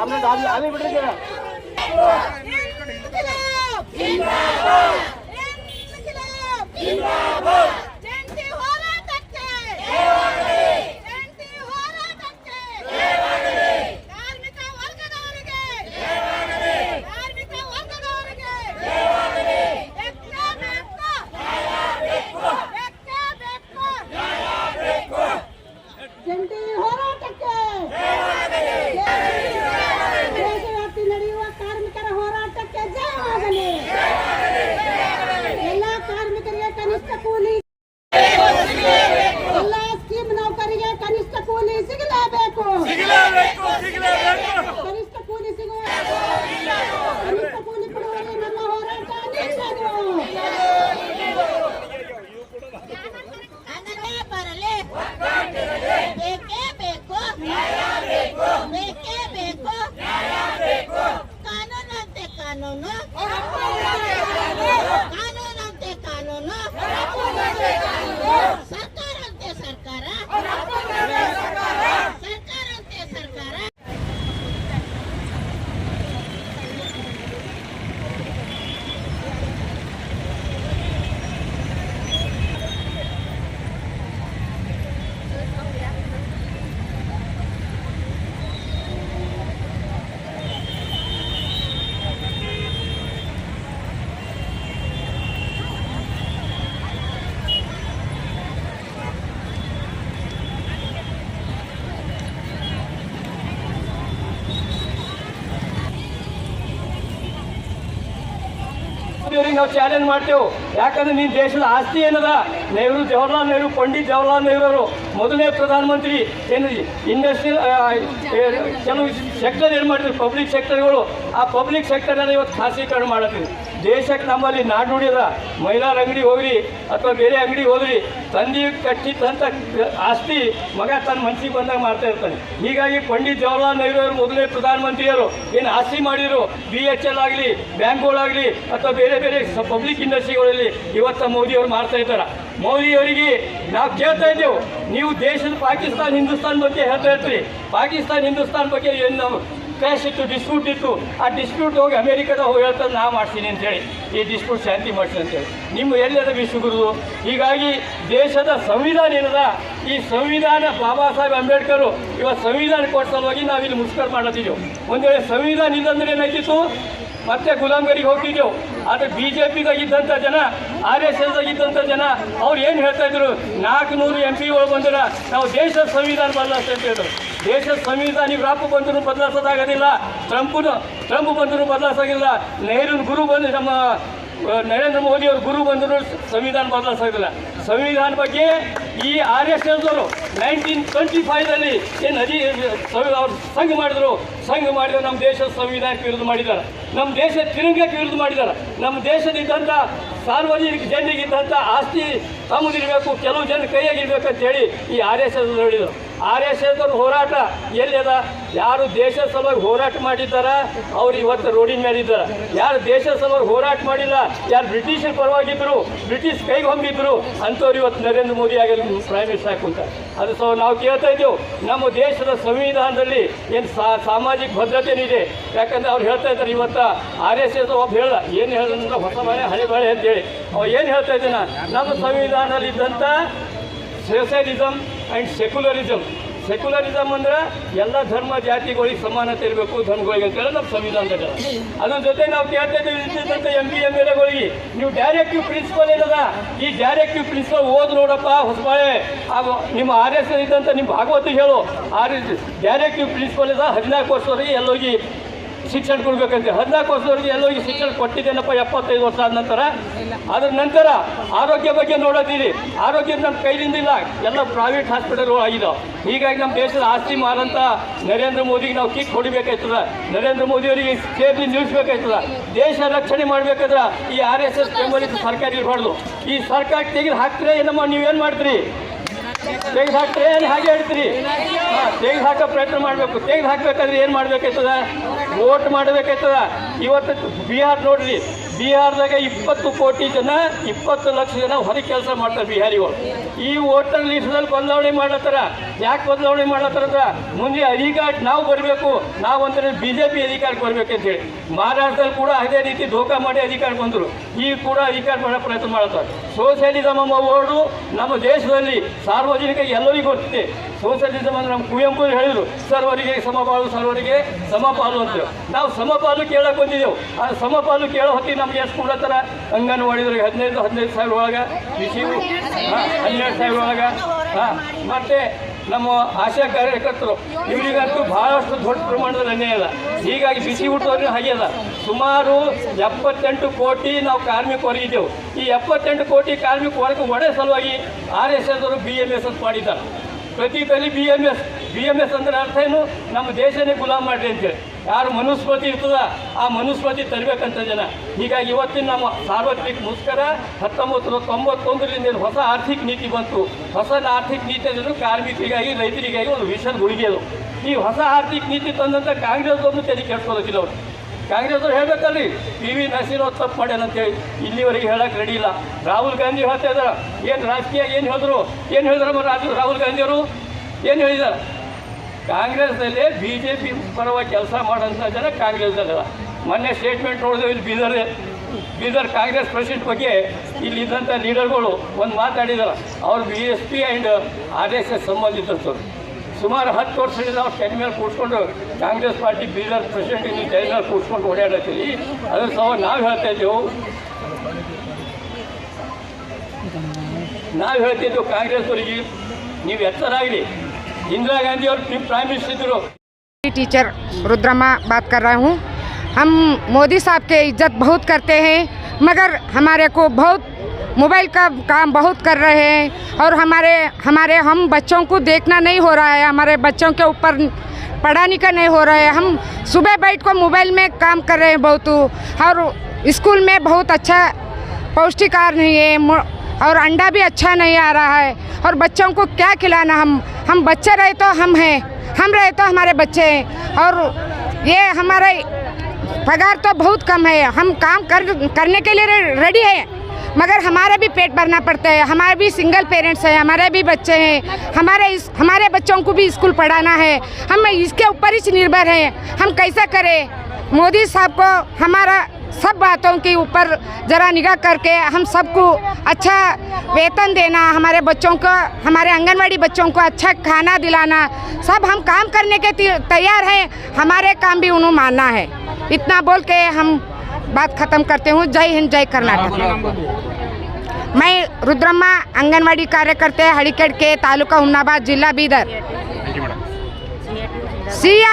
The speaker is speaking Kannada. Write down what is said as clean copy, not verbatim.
ಆಮೇಲೆ ಬಿಡ್ರಿ ನಾವು ಚಾಲೆಂಜ್ ಮಾಡ್ತೇವೆ. ಯಾಕಂದ್ರೆ ನೀನು ದೇಶದ ಆಸ್ತಿ ಏನದ, ನೆಹರು, ಜವಾಹರ್ಲಾಲ್ ನೆಹರು, ಪಂಡಿತ್ ಜವಾಹರ್ಲಾಲ್ ನೆಹರು ಅವರು ಮೊದಲನೇ ಪ್ರಧಾನಮಂತ್ರಿ. ಏನು ಇಂಡಸ್ಟ್ರಿಯಲ್ ಕೆಲವು ಸೆಕ್ಟರ್ ಏನು ಮಾಡಿದ್ರು, ಪಬ್ಲಿಕ್ ಸೆಕ್ಟರ್ಗಳು, ಆ ಪಬ್ಲಿಕ್ ಸೆಕ್ಟರನ್ನು ಇವತ್ತು ಖಾಸಗೀಕರಣ ಮಾಡತ್ತೀವಿ. ದೇಶಕ್ಕೆ ನಮ್ಮಲ್ಲಿ ನಾಡುಡಿದ ಮಹಿಳಾರ ಅಂಗಡಿ ಹೋಗ್ರಿ ಅಥವಾ ಬೇರೆ ಅಂಗಡಿ ಹೋದ್ರಿ, ತಂದೆ ಕಟ್ಟಿದ್ದಂಥ ಆಸ್ತಿ ಮಗ ತನ್ನ ಮನಸ್ಸಿಗೆ ಬಂದಾಗ ಮಾಡ್ತಾ ಇರ್ತಾನೆ. ಹೀಗಾಗಿ ಪಂಡಿತ್ ಜವಾಹರ್ಲಾಲ್ ನೆಹರು ಅವರು ಮೊದಲನೇ ಪ್ರಧಾನಮಂತ್ರಿಯವರು ಏನು ಆಸ್ತಿ ಮಾಡಿದರು, BHL ಆಗಲಿ, ಬ್ಯಾಂಕ್ಗಳಾಗಲಿ ಅಥವಾ ಬೇರೆ ಬೇರೆ ಪಬ್ಲಿಕ್ ಇಂಡಸ್ಟ್ರಿಗಳಲ್ಲಿ ಇವತ್ತು ಮೋದಿಯವರು ಮಾಡ್ತಾ ಇದ್ದಾರೆ. ಮೋದಿಯವರಿಗೆ ನಾವು ಕೇಳ್ತಾ ಇದ್ದೇವೆ, ನೀವು ದೇಶದ ಪಾಕಿಸ್ತಾನ ಹಿಂದೂಸ್ತಾನ ಬಗ್ಗೆ ಹೇಳ್ತಾ ಇರ್ತೀರಿ. ಪಾಕಿಸ್ತಾನ ಹಿಂದೂಸ್ತಾನ ಬಗ್ಗೆ ಏನು ನಾವು ಕ್ಲಾಶ್ ಇತ್ತು, ಡಿಸ್ಪ್ಯೂಟ್ ಇತ್ತು, ಆ ಡಿಸ್ಪ್ಯೂಟ್ ಹೋಗಿ ಅಮೇರಿಕಾದ ಹೋಗಿ ಹೇಳ್ತಾರೆ ನಾ ಮಾಡ್ತೀನಿ ಅಂತೇಳಿ, ಈ ಡಿಸ್ಪ್ಯೂಟ್ ಶಾಂತಿ ಮಾಡ್ತೀನಿ ಅಂತೇಳಿ. ನಿಮ್ಮ ಎಲ್ಲದ ವಿಶ್ವಗುರು. ಹೀಗಾಗಿ ದೇಶದ ಸಂವಿಧಾನ ಏನದ, ಈ ಸಂವಿಧಾನ ಬಾಬಾ ಸಾಹೇಬ್ ಅಂಬೇಡ್ಕರ್ ಇವತ್ತು ಸಂವಿಧಾನ ಕೊಟ್ಟ ಸಲುವಾಗಿ ನಾವಿಲ್ಲಿ ಮುಷ್ಕರ ಮಾಡತ್ತಿದ್ದೆವು. ಒಂದು ವೇಳೆ ಸಂವಿಧಾನ ಇಲ್ಲಂದ್ರೆ ಏನಾಯ್ತಿತ್ತು, ಮತ್ತೆ ಗುಲಾಮಗಿರಿಗೆ ಹೋಗ್ತಿದ್ದೆವು. ಆದರೆ BJPದಾಗಿದ್ದಂಥ ಜನ, RSSದಾಗಿದ್ದಂಥ ಜನ ಅವ್ರು ಏನು ಹೇಳ್ತಾ ಇದ್ರು, 400 MP ಬಂದಿರ ನಾವು ದೇಶದ ಸಂವಿಧಾನ ಬದಲಾಯಿಸ್ತಾ ಅಂತ ಹೇಳಿದ್ರು. ದೇಶದ ಸಂವಿಧಾನ ಈಗ ರಾಪು ಬಂದರೂ ಬದಲಾಯಿಸೋದಾಗೋದಿಲ್ಲ, ಟ್ರಂಪ್ ಬಂದರೂ ಬದಲಾಯಿಸೋದಿಲ್ಲ, ನೆಹರು ಗುರು ಬಂದು ನಮ್ಮ ನರೇಂದ್ರ ಮೋದಿ ಅವರು ಗುರು ಬಂದರೂ ಸಂವಿಧಾನ ಬದಲಾಯಿಸೋದಿಲ್ಲ. ಸಂವಿಧಾನ ಬಗ್ಗೆ ಈ RSSದವರು 1925ರಲ್ಲಿ ಏನು ಅವ್ರು ಸಂಘ ಮಾಡಿದ್ರು ನಮ್ಮ ದೇಶದ ಸಂವಿಧಾನಕ್ಕೆ ವಿರುದ್ಧ ಮಾಡಿದ್ದಾರೆ, ನಮ್ಮ ದೇಶದ ತಿರಂಗಕ್ಕೆ ವಿರುದ್ಧ ಮಾಡಿದ್ದಾರೆ. ನಮ್ಮ ದೇಶದಿದ್ದಂಥ ಸಾರ್ವಜನಿಕ ಜನರಿಗಿದ್ದಂಥ ಆಸ್ತಿ ತಮ್ಮದಿರಬೇಕು, ಕೆಲವು ಜನ ಕೈಯಾಗಿರ್ಬೇಕಂತೇಳಿ ಈ RSS ಹೇಳಿದರು. RSSದವ್ರ ಹೋರಾಟ ಎಲ್ಲಿದೆ? ಯಾರು ದೇಶದ ಸಲುವಾಗಿ ಹೋರಾಟ ಮಾಡಿದ್ದಾರ ಅವ್ರು ಇವತ್ತು ರೋಡಿನ ಮೇಲಿದ್ದಾರೆ. ಯಾರು ದೇಶದ ಸಲುವಾಗಿ ಹೋರಾಟ ಮಾಡಿಲ್ಲ, ಯಾರು ಬ್ರಿಟಿಷರ ಪರವಾಗಿದ್ದರು, ಬ್ರಿಟಿಷ್ ಕೈಗೆ ಹೊಂದಿದ್ರು ಅಂಥವ್ರು ಇವತ್ತು ನರೇಂದ್ರ ಮೋದಿ ಆಗಲಿ ಪ್ರೈಮ್ ಮಿನಿಸ್ಟರ್ ಹಾಕುಂತಾರೆ. ಅದು ನಾವು ಕೇಳ್ತಾ ಇದ್ದೇವೆ, ನಮ್ಮ ದೇಶದ ಸಂವಿಧಾನದಲ್ಲಿ ಏನು ಸಾಮಾಜಿಕ ಭದ್ರತೆ ಇದೆ. ಯಾಕಂದರೆ ಅವ್ರು ಹೇಳ್ತಾ ಇದ್ದಾರೆ, ಇವತ್ತು RSS ಒಬ್ಬ ಹೇಳ್ದ, ಏನು ಹೇಳಿದ್ರೆ ಹೊಸ ಮನೆ ಹಳೆ ಬಾಳೆ ಅಂತೇಳಿ ಅವ ಏನು ಹೇಳ್ತಾ ಇದ್ದಾನೆ, ನಮ್ಮ ಸಂವಿಧಾನದಲ್ಲಿ ಇದ್ದಂಥ ಸೋಷಿಯಲಿಸಮ್ ಆ್ಯಂಡ್ ಸೆಕ್ಯುಲರಿಸಮ್ ಅಂದ್ರೆ ಎಲ್ಲ ಧರ್ಮ ಜಾತಿಗಳಿಗೆ ಸಮಾನತೆ ಇರಬೇಕು, ಧರ್ಮಗಳಿಗೆ ಅಂತೇಳಿ ನಮ್ಮ ಸಂವಿಧಾನದಲ್ಲಿ. ಅದ್ರ ಜೊತೆ ನಾವು ಕೇಳ್ತಾ ಇದ್ದೀವಿ MP MLAಗಳಿಗೆ ನೀವು ಡೈರೆಕ್ಟಿವ್ ಪ್ರಿನ್ಸಿಪಲ್ ಏನದ, ಈ ಡೈರೆಕ್ಟಿವ್ ಪ್ರಿನ್ಸಿಪಲ್ ಓದ್ ನೋಡಪ್ಪ ಹೊಸಬಾಳೆ, ನಿಮ್ಮ RSS ಇದ್ದಂಥ ನಿಮ್ಮ ಭಾಗವತಿಗೆ ಹೇಳು, ಡೈರೆಕ್ಟಿವ್ ಪ್ರಿನ್ಸಿಪಲ್ ಇದೆ 14 ವರ್ಷದವರೆಗೆ ಎಲ್ಲೋಗಿ ಶಿಕ್ಷಣ ಕೊಡ್ಬೇಕಂತೆ. 14 ವರ್ಷದವರೆಗೆ ಎಲ್ಲೋಗಿ ಶಿಕ್ಷಣ ಕೊಟ್ಟಿದ್ದೇನಪ್ಪ 75 ವರ್ಷ ಆದ ನಂತರ. ಅದ್ರ ನಂತರ ಆರೋಗ್ಯ ಬಗ್ಗೆ ನೋಡೋದಿರಿ, ಆರೋಗ್ಯ ನಮ್ಮ ಕೈಲಿಂದಿಲ್ಲ, ಎಲ್ಲ ಪ್ರೈವೇಟ್ ಹಾಸ್ಪಿಟಲ್ಗಳು ಆಗಿದಾವೆ. ಹೀಗಾಗಿ ನಮ್ಮ ದೇಶದ ಆಸ್ತಿ ಮಾರಂತ ನರೇಂದ್ರ ಮೋದಿಗೆ ನಾವು ಕಿಕ್ ಹೊಡಿಬೇಕಾಯ್ತದ, ನರೇಂದ್ರ ಮೋದಿಯವರಿಗೆ ಸೇಫ್ಲಿ ನಿಲ್ಲಿಸ್ಬೇಕಾಯ್ತದ. ದೇಶ ರಕ್ಷಣೆ ಮಾಡಬೇಕಾದ್ರೆ ಈ RSS ಬೆಂಬಲಿತ ಸರ್ಕಾರ ಇರಬಾರ್ದು. ಈ ಸರ್ಕಾರ ತೆಗೆದು ಹಾಕ್ತೀರಾ ಏನಮ್ಮ, ನೀವೇನು ಮಾಡ್ತೀರಿ? ತೆಗೆದು ಹಾಕ್ತಾರೆ ಏನು ಹಾಗೆ ಹೇಳ್ತೀರಿ? ತೆಗೆದು ಹಾಕೋ ಪ್ರಯತ್ನ ಮಾಡಬೇಕು. ತೆಗೆದು ಹಾಕಬೇಕಾದ್ರೆ ಏನು ಮಾಡಬೇಕಾಯ್ತದ? ವೋಟ್ ಮಾಡಬೇಕಾಯ್ತದ. ಇವತ್ತು ಬಿಹಾರ್ ನೋಡ್ರಿ, ಬಿಹಾರದಾಗ 20 ಕೋಟಿ ಜನ 20 ಲಕ್ಷ ಜನ ಹೊರಗೆ ಕೆಲಸ ಮಾಡ್ತಾರೆ ಬಿಹಾರಿಗಳು. ಈ ವೋಟರ್ ಲಿಸ್ಟ್ನಲ್ಲಿ ಬದಲಾವಣೆ ಮಾಡತ್ತಾರ. ಯಾಕೆ ಬದಲಾವಣೆ ಮಾಡತ್ತಾರ ಅಂದ್ರೆ ಮುಂದೆ ಅಧಿಕಾರ ನಾವು ಬರಬೇಕು, ನಾವು ಅಂದರೆ BJP ಅಧಿಕಾರಕ್ಕೆ ಬರ್ಬೇಕಂತೇಳಿ. ಮಹಾರಾಷ್ಟ್ರದಲ್ಲಿ ಕೂಡ ಅದೇ ರೀತಿ ಧೋಕಾ ಮಾಡಿ ಅಧಿಕಾರಕ್ಕೆ ಬಂದರು. ಈಗ ಕೂಡ ಅಧಿಕಾರ ಮಾಡೋ ಪ್ರಯತ್ನ ಮಾಡ್ತಾರೆ. ಸೋಷಿಯಲಿಸಮ್ ಎಂಬ ವರ್ಡು ನಮ್ಮ ದೇಶದಲ್ಲಿ ಸಾರ್ವಜನಿಕ ಎಲ್ಲರಿಗೂ ಗೊತ್ತಿದೆ. ಸೋಷಿಯಲಿಸಮ್ ಅಂದರೆ ನಮ್ಮ ಕುವೆಂಪು ಹೇಳಿದರು, ಸರ್ವರಿಗೆ ಸಮಪಾಲು ಸರ್ವರಿಗೆ ಸಮಪಾಲು ಅಂತ. ನಾವು ಸಮಪಾಲು ಕೇಳಕ್ಕೆ ಬಂದಿದ್ದೆವು. ಆ ಸಮಪಾಲು ಕೇಳೋ ಹೊತ್ತಿಗೆ ನಮ್ಗೆ ಎಷ್ಟು ಕೊಡತ್ತಾರ? ಅಂಗನವಾಡಿದ್ರಿಗೆ 15,000 ಒಳಗೆ, ಬಿಸಿ 12,000 ಒಳಗೆ. ಮತ್ತು ನಮ್ಮ ಆಶಾ ಕಾರ್ಯಕರ್ತರು ಇವರಿಗಂತೂ ಭಾಳಷ್ಟು ದೊಡ್ಡ ಪ್ರಮಾಣದಲ್ಲಿ ಅನ್ಯಾಯ ಅದ. ಹೀಗಾಗಿ ಬಿಸಿ ಊಟದವ್ರಿಗೆ ಹಾಗೆ ಅದ. ಸುಮಾರು 78 ಕೋಟಿ ನಾವು ಕಾರ್ಮಿಕರಿದ್ದೆವು. ಈ 78 ಕೋಟಿ ಕಾರ್ಮಿಕ ವರ್ಗ ಒಡೆ ಸಲುವಾಗಿ RSS ಅವರು BMS ಅಂತ ಮಾಡಿದ್ದಾರೆ. ಪ್ರತಿ ತಲೆ BMS ಅಂದರೆ ಅರ್ಥ ಏನು? ನಮ್ಮ ದೇಶನೇ ಗುಲಾಮ್ ಮಾಡಿರಿ ಅಂತೇಳಿ. ಯಾರು ಮನುಸ್ಮೃತಿ ಇರ್ತದ ಆ ಮನುಸ್ಮೃತಿ ತರಬೇಕಂತ ಜನ. ಹೀಗಾಗಿ ಇವತ್ತಿನ ನಮ್ಮ ಸಾರ್ವತ್ರಿಕ ಮುಷ್ಕರ 1991ರಿಂದ ಹೊಸ ಆರ್ಥಿಕ ನೀತಿ ಬಂತು. ಹೊಸ ಆರ್ಥಿಕ ನೀತಿ ಅಂದರೆ ಕಾರ್ಮಿಕರಿಗಾಗಿ ರೈತರಿಗಾಗಿ ಒಂದು ವಿಷದ ಗುಳಿಗೆ ಅದು. ಈ ಹೊಸ ಆರ್ಥಿಕ ನೀತಿ ತಂದಂಥ ಕಾಂಗ್ರೆಸ್ದವ್ರನ್ನು ತೆರಿಗೆ ಕೆಡ್ಸ್ಕೊಳ್ಳೋದಿಲ್ಲ ಅವರು. ಕಾಂಗ್ರೆಸ್ದವ್ರು ಹೇಳಬೇಕಲ್ರಿ, PV ನರಸಿಂಹ ತಪ್ಪು ಮಾಡ್ಯಾನ ಅಂತೇಳಿ ಇಲ್ಲಿವರೆಗೆ ಹೇಳಕ್ಕೆ ರೆಡಿ ಇಲ್ಲ. ರಾಹುಲ್ ಗಾಂಧಿ ಹೇಳ್ತಾ ಇದ್ದಾರೆ, ಏನು ರಾಜಕೀಯ ಏನು ಹೇಳಿದ್ರಮ್ಮ ರಾಹುಲ್ ಗಾಂಧಿಯವರು ಏನು ಹೇಳಿದ್ದಾರೆ? ಕಾಂಗ್ರೆಸ್ನಲ್ಲಿ BJP ಪರವಾಗಿ ಕೆಲಸ ಮಾಡೋಂಥ ಜನ ಕಾಂಗ್ರೆಸ್ದಲ್ಲ. ಮೊನ್ನೆ ಸ್ಟೇಟ್ಮೆಂಟ್ ನೋಡಿದ್ರೆ ಇಲ್ಲಿ ಬೀದರ್ ಕಾಂಗ್ರೆಸ್ ಪ್ರೆಸಿಡೆಂಟ್ ಬಗ್ಗೆ ಇಲ್ಲಿದ್ದಂಥ ಲೀಡರ್ಗಳು ಒಂದು ಮಾತಾಡಿದ್ದಾರೆ. ಅವ್ರು BSP ಆ್ಯಂಡ್ RSS ಸಂಬಂಧಿತರು. ಸುಮಾರು 10 ವರ್ಷದಿಂದ ನಾವು ಟೆನ್ ಮೇಲೆ ಕೂತ್ಕೊಂಡು ಕಾಂಗ್ರೆಸ್ ಪಾರ್ಟಿ ಬೀದರ್ ಪ್ರೆಸಿಡೆಂಟ್ ಇನ್ನು ಟೆನ್ ಮೇಲೆ ಕೂತ್ಕೊಂಡು ಓಡಾಡತ್ತೀವಿ. ಅದ್ರ ಸಹ ನಾವು ಹೇಳ್ತಿದ್ದೆವು ಕಾಂಗ್ರೆಸ್ವರಿಗೆ, ನೀವು ಎಚ್ಚರಾಗಲಿ. इंदिरा गांधी और प्राइम मिनिस्टर टीचर रुद्रमा बात कर रहा हूँ। हम मोदी साहब के इज्जत बहुत करते हैं, मगर हमारे को बहुत मोबाइल का काम बहुत कर रहे हैं और हम बच्चों को देखना नहीं हो रहा है। हमारे बच्चों के ऊपर पढ़ाने का नहीं हो रहा है। हम सुबह बैठ को मोबाइल में काम कर रहे हैं बहुत, और स्कूल में बहुत अच्छा पौष्टिक आहार नहीं है और अंडा भी अच्छा नहीं आ रहा है। और बच्चों को क्या खिलाना? हम बच्चे रहे तो हम हैं, हम रहे तो हमारे बच्चे हैं। और ये हमारा पगार तो बहुत कम है। हम काम करने के लिए रेडी है, मगर हमारा भी पेट भरना पड़ता है। हमारे भी सिंगल पेरेंट्स हैं, हमारे भी बच्चे हैं, हमारे बच्चों को भी स्कूल पढ़ाना है। हम इसके ऊपर ही निर्भर हैं। हम कैसा करें? मोदी साहब को हमारा सब बातों के ऊपर ज़रा निगाह करके हम सबको अच्छा वेतन देना, हमारे बच्चों को, हमारे आंगनवाड़ी बच्चों को अच्छा खाना दिलाना, सब हम काम करने के तैयार हैं। हमारे काम भी उन्होंने मानना है। इतना बोल के हम बात ख़त्म करते हूँ। जय हिंद, जय कर्नाटक। मैं रुद्रम्मा आंगनवाड़ी कार्यकर्ता हड़ीकेड़ के तालुका हुमनाबाद जिला बीदर।